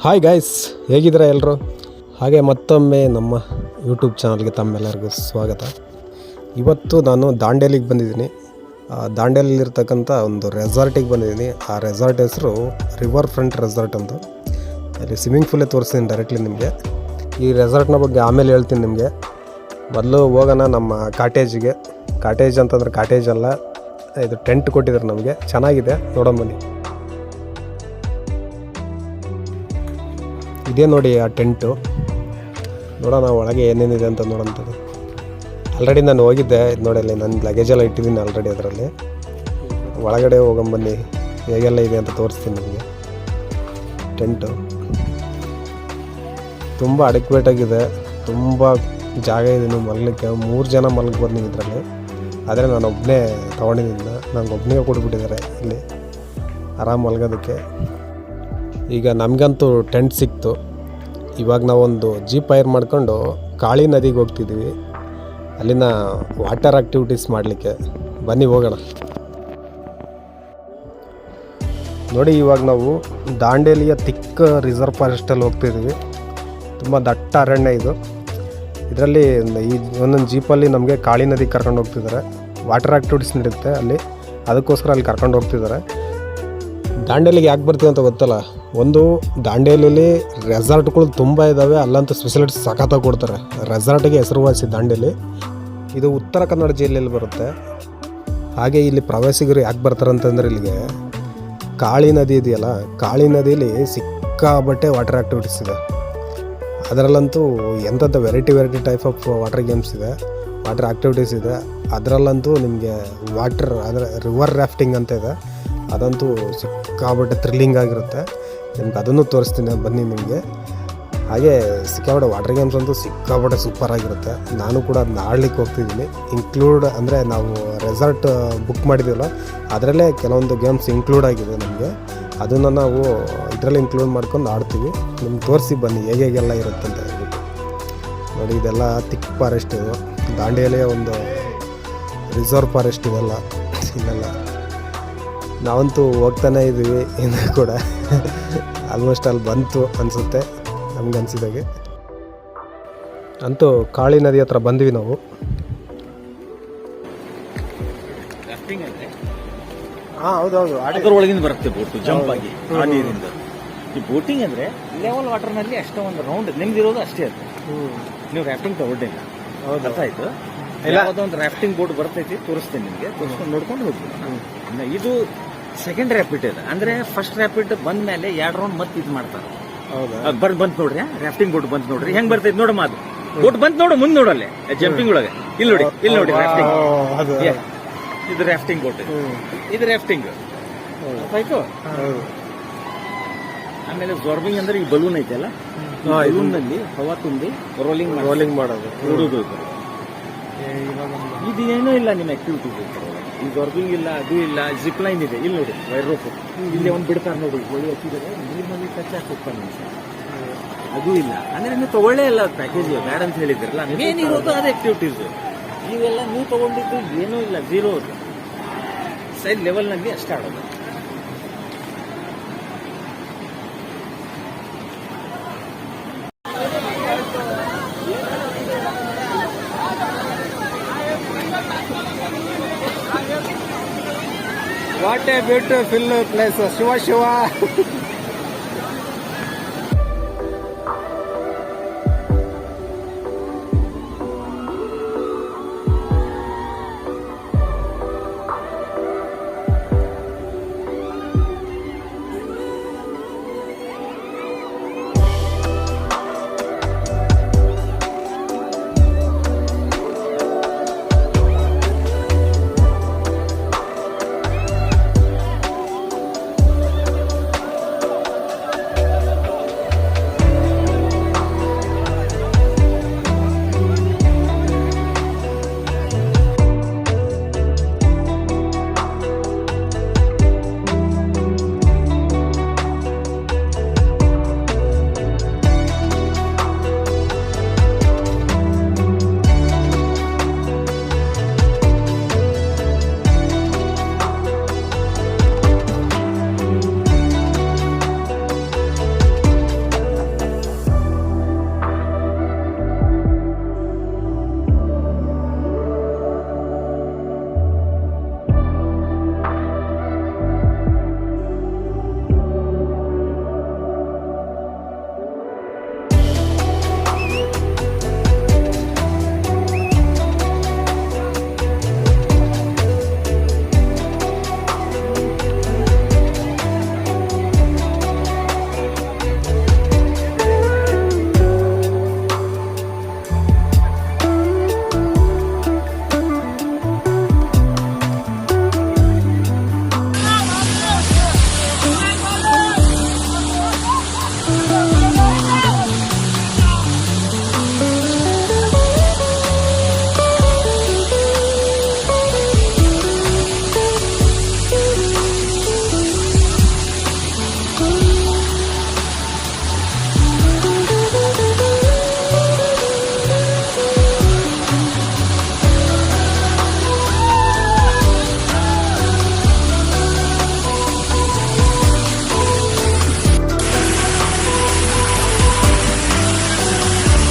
Hi guys, ಹೇಗಿದ್ದೀರಾ ಎಲ್ಲರೂ? ಹಾಗೆ ಮತ್ತೊಮ್ಮೆ ನಮ್ಮ ಯೂಟ್ಯೂಬ್ ಚಾನಲ್ಗೆ ತಮ್ಮೆಲ್ಲರಿಗೂ ಸ್ವಾಗತ. ಇವತ್ತು ನಾನು ದಾಂಡೇಲಿಗೆ ಬಂದಿದ್ದೀನಿ. ದಾಂಡೇಲಿರ್ತಕ್ಕಂಥ ಒಂದು ರೆಸಾರ್ಟಿಗೆ ಬಂದಿದ್ದೀನಿ. ಆ ರೆಸಾರ್ಟ್ ಹೆಸರು ರಿವರ್ ಫ್ರಂಟ್ ರೆಸಾರ್ಟ್ ಅಂತ. ಅಲ್ಲಿ ಸ್ವಿಮ್ಮಿಂಗ್ ಪೂಲೇ ತೋರಿಸ್ತೀನಿ ಡೈರೆಕ್ಟ್ಲಿ ನಿಮಗೆ. ಈ ರೆಸಾರ್ಟ್ನ ಬಗ್ಗೆ ಆಮೇಲೆ ಹೇಳ್ತೀನಿ ನಿಮಗೆ. ಮೊದಲು ಹೋಗೋಣ ನಮ್ಮ ಕಾಟೇಜಿಗೆ. ಕಾಟೇಜ್ ಅಂತಂದ್ರೆ ಕಾಟೇಜ್ ಅಲ್ಲ, ಇದು ಟೆಂಟ್ ಕೊಟ್ಟಿದ್ದಾರೆ ನಮಗೆ. ಚೆನ್ನಾಗಿದೆ, ನೋಡೋಣ ಬನ್ನಿ. ಇದೇ ನೋಡಿ ಆ ಟೆಂಟು. ನೋಡೋಣ ಒಳಗೆ ಏನೇನಿದೆ ಅಂತ ನೋಡೋಂಥದ್ದು. ಆಲ್ರೆಡಿ ನಾನು ಹೋಗಿದ್ದೆ. ಇದು ನೋಡಲ್ಲಿ ನನ್ನ ಲಗೇಜೆಲ್ಲ ಇಟ್ಟಿದ್ದೀನಿ ಆಲ್ರೆಡಿ ಅದರಲ್ಲಿ. ಒಳಗಡೆ ಹೋಗೊಂಬನ್ನಿ, ಹೇಗೆಲ್ಲ ಇದೆ ಅಂತ ತೋರಿಸ್ತೀನಿ ನಿಮಗೆ. ಟೆಂಟು ತುಂಬ ಅಡಿಕ್ವೇಟಾಗಿದೆ, ತುಂಬ ಜಾಗ ಇದೆ ನೀವು ಮಲಗಲಿಕ್ಕೆ. 3 ಜನ ಮಲಗ್ಬೋದು ನೀವು ಇದರಲ್ಲಿ. ಆದರೆ ನಾನು ಒಬ್ಬನೇ ತೊಗೊಂಡಿದ್ದೀನಿ, ನಂಗೆ ಒಬ್ಬನಿಗೆ ಕೊಟ್ಬಿಟ್ಟಿದ್ದಾರೆ ಇಲ್ಲಿ ಆರಾಮ್ ಮಲಗೋದಕ್ಕೆ. ಈಗ ನಮಗಂತೂ ಟೆಂಟ್ ಸಿಕ್ತು. ಇವಾಗ ನಾವೊಂದು ಜೀಪ್ ಹೈರ್ ಮಾಡ್ಕೊಂಡು ಕಾಳಿ ನದಿಗೆ ಹೋಗ್ತಿದ್ದೀವಿ, ಅಲ್ಲಿನ ವಾಟರ್ ಆ್ಯಕ್ಟಿವಿಟೀಸ್ ಮಾಡಲಿಕ್ಕೆ. ಬನ್ನಿ ಹೋಗೋಣ. ನೋಡಿ, ಇವಾಗ ನಾವು ದಾಂಡೇಲಿಯ ತಿಕ್ಕ ರಿಸರ್ವ್ ಫಾರೆಸ್ಟಲ್ಲಿ ಹೋಗ್ತಿದ್ದೀವಿ. ತುಂಬ ದಟ್ಟ ಅರಣ್ಯ ಇದು. ಇದರಲ್ಲಿ ಈ ಒಂದೊಂದು ಜೀಪಲ್ಲಿ ನಮಗೆ ಕಾಳಿ ನದಿಗೆ ಕರ್ಕೊಂಡು ಹೋಗ್ತಿದ್ದಾರೆ. ವಾಟರ್ ಆ್ಯಕ್ಟಿವಿಟೀಸ್ ನಡೆಯುತ್ತೆ ಅಲ್ಲಿ, ಅದಕ್ಕೋಸ್ಕರ ಅಲ್ಲಿ ಕರ್ಕೊಂಡು ಹೋಗ್ತಿದ್ದಾರೆ. ದಾಂಡೇಲಿಗೆ ಯಾಕೆ ಬರ್ತೀವಿ ಅಂತ ಗೊತ್ತಲ್ಲ. ಒಂದು, ದಾಂಡೇಲಿಯಲ್ಲಿ ರೆಸಾರ್ಟ್ಗಳು ತುಂಬ ಇದ್ದಾವೆ, ಅಲ್ಲಂತೂ ಫೆಸಿಲಿಟೀಸ್ ಸಖತ್ತಾಗಿ ಕೊಡ್ತಾರೆ. ರೆಸಾರ್ಟಿಗೆ ಹೆಸರುವಾಸಿ ದಾಂಡೇಲಿ. ಇದು ಉತ್ತರ ಕನ್ನಡ ಜಿಲ್ಲೆಯಲ್ಲಿ ಬರುತ್ತೆ. ಹಾಗೆ ಇಲ್ಲಿ ಪ್ರವಾಸಿಗರು ಯಾಕೆ ಬರ್ತಾರೆ ಅಂತಂದರೆ, ಇಲ್ಲಿಗೆ ಕಾಳಿ ನದಿ ಇದೆಯಲ್ಲ, ಕಾಳಿ ನದಿಯಲ್ಲಿ ಸಿಕ್ಕಾಬಟ್ಟೆ ವಾಟರ್ ಆ್ಯಕ್ಟಿವಿಟೀಸ್ ಇದೆ. ಅದರಲ್ಲಂತೂ ಎಂಥದ್ದು variety type of water games ಇದೆ, ವಾಟರ್ ಆ್ಯಕ್ಟಿವಿಟೀಸ್ ಇದೆ. ಅದರಲ್ಲಂತೂ ನಿಮಗೆ ಅದರ ರಿವರ್ ರಾಫ್ಟಿಂಗ್ ಅಂತ ಇದೆ. ಅದಂತೂ ಸಿಕ್ಕಾಬಟ್ಟೆ ಥ್ರಿಲ್ಲಿಂಗ್ ಆಗಿರುತ್ತೆ. ನಿಮ್ಗೆ ಅದನ್ನು ತೋರಿಸ್ತೀನಿ, ಬನ್ನಿ ನಿಮಗೆ. ಹಾಗೆ ಸಿಕ್ಕಾಬಟ್ಟೆ ವಾಟರ್ ಗೇಮ್ಸ್ ಅಂತೂ ಸಿಕ್ಕಾಬಟ್ಟೆ ಸೂಪರಾಗಿರುತ್ತೆ. ನಾನು ಕೂಡ ಅದನ್ನ ಆಡ್ಲಿಕ್ಕೆ ಹೋಗ್ತಿದ್ದೀನಿ. ಅಂದರೆ ನಾವು ರೆಸಾರ್ಟ್ ಬುಕ್ ಮಾಡಿದ್ದೀವಲ್ಲ, ಅದರಲ್ಲೇ ಕೆಲವೊಂದು ಗೇಮ್ಸ್ ಇನ್ಕ್ಲೂಡ್ ಆಗಿದೆ ನಮಗೆ. ಅದನ್ನು ನಾವು ಇದರಲ್ಲಿ ಇನ್ಕ್ಲೂಡ್ ಮಾಡ್ಕೊಂಡು ಆಡ್ತೀವಿ. ನಿಮ್ಗೆ ತೋರಿಸಿ ಬನ್ನಿ ಹೇಗೆಲ್ಲ ಇರುತ್ತೆ ಅಂತ ಹೇಳ್ಬಿಟ್ಟು. ನೋಡಿ, ಇದೆಲ್ಲ ತಿಕ್ ಫಾರೆಸ್ಟ್. ಇದು ದಾಂಡೇಲಿಯ ಒಂದು ರಿಸರ್ವ್ ಫಾರೆಸ್ಟ್ ಇವೆಲ್ಲ. ಇಲ್ಲೆಲ್ಲ ನಾವಂತೂ ಹೋಗ್ತಾನೆ ಇದ್ದೀವಿ ಇನ್ನು ಕೂಡ. ಆಲ್ಮೋಸ್ಟ್ ಅಲ್ಲಿ ಬಂತು ಅನಿಸುತ್ತೆ ನಮ್ಗೆ ಅನಿಸಿದಾಗೆ. ಅಂತೂ ಕಾಳಿ ನದಿ ಹತ್ರ ಬಂದ್ವಿ ನಾವು. ಹೌದೌದು, ಅದರೊಳಗಿಂದ ಬರುತ್ತೆ ಬೋಟ್ ಜಂಪ್ ಆಗಿ ಆ ನೀರಿಂದ. ಈ ಬೋಟಿಂಗ್ ಅಂದ್ರೆ ಲೆವೆಲ್ ವಾಟರ್ ನಲ್ಲಿ ಅಷ್ಟೇ ಒಂದು ರೌಂಡ್ ನಿಮ್ದಿರೋದು ಅಷ್ಟೇ ಅದು. ನೀವು ರಾಫ್ಟಿಂಗ್ ತಗೊಂಡಿಲ್ಲ, ಅರ್ಥ ಆಯ್ತು? ಯಾವುದೋ ಒಂದು ರಾಫ್ಟಿಂಗ್ ಬೋಟ್ ಬರ್ತೈತಿ, ತೋರಿಸ್ತೇನೆ ನಿಮಗೆ. ತೋರಿಸ್ಕೊಂಡು ನೋಡ್ಕೊಂಡು ಹೋಗ್ತೀವಿ. ಇದು ಸೆಕೆಂಡ್ ರ್ಯಾಪಿಡ್ ಇದೆ. ಅಂದ್ರೆ ಫಸ್ಟ್ ರ್ಯಾಪಿಡ್ ಬಂದ ಮೇಲೆ 2 ರೌಂಡ್ ಮತ್ತೆ ಇದು ಮಾಡ್ತಾರೆ. ಬಂತ್ ನೋಡ್ರಿ, ರಾಫ್ಟಿಂಗ್ ಬೋಟ್ ಬಂತ್ ನೋಡ್ರಿ, ಹೆಂಗ್ ಬರ್ತೈತಿ ನೋಡಮ್ಮ. ಅದು ಬೋಟ್ ಬಂತ್ ನೋಡು, ಮುಂದೆ ನೋಡಲ್ಲೇ ಜಂಪಿಂಗ್ ಒಳಗೆ. ಇಲ್ಲಿ ನೋಡಿ ರಾಫ್ಟಿಂಗ್. ಇದು ರಾಫ್ಟಿಂಗ್ ಬೋಟ್, ಇದು ರಾಫ್ಟಿಂಗ್ ಆಯ್ತು. ಆಮೇಲೆ ಜಾರ್ಬಿಂಗ್ ಅಂದ್ರೆ ಈ ಬಲೂನ್ ಐತಲ್ಲ, ಬಲೂನ್ ನಲ್ಲಿ ಹವಾ ತುಂಬಿ ರೋಲಿಂಗ್ ಮಾಡೋದು, ಓಡೋದು. ಇದು ಏನೂ ಇಲ್ಲ ನಿಮ್ಮ ಆಕ್ಟಿವಿಟೀಸ್. ಈ ಜಾರ್ಬಿಂಗ್ ಇಲ್ಲ, ಅದು ಇಲ್ಲ. ಜಿಪ್ ಲೈನ್ ಇದೆ, ಇಲ್ಲಿ ನೋಡಿ ವೈರ್ ರೋಪ್. ಇಲ್ಲಿ ಒಂದು ಬಿಡ್ತಾರೆ ನೋಡಿ, ಹೊಳಿ ಹಚ್ಚಿದರೆ ನೀರಿನಲ್ಲಿ ಟಚ್ ಆಗಿ ಹೋಗ್ತಾನೆ. ಅದು ಇಲ್ಲ ಅಂದ್ರೆ ನೀವು ತಗೊಳ್ಳೇ ಇಲ್ಲ ಪ್ಯಾಕೇಜ್, ಬ್ಯಾಡ್ ಅಂತ ಹೇಳಿದ್ರಲ್ಲ. ಏನಿರೋದು ಅದೇ ಆಕ್ಟಿವಿಟೀಸ್. ಇವೆಲ್ಲ ನೀವು ತಗೊಂಡಿದ್ದು ಏನೂ ಇಲ್ಲ, 0 ಸೈಡ್ ಲೆವೆಲ್ ನಲ್ಲಿ ಅಷ್ಟೇ ಆಡೋದು. What A beautiful place. Shiva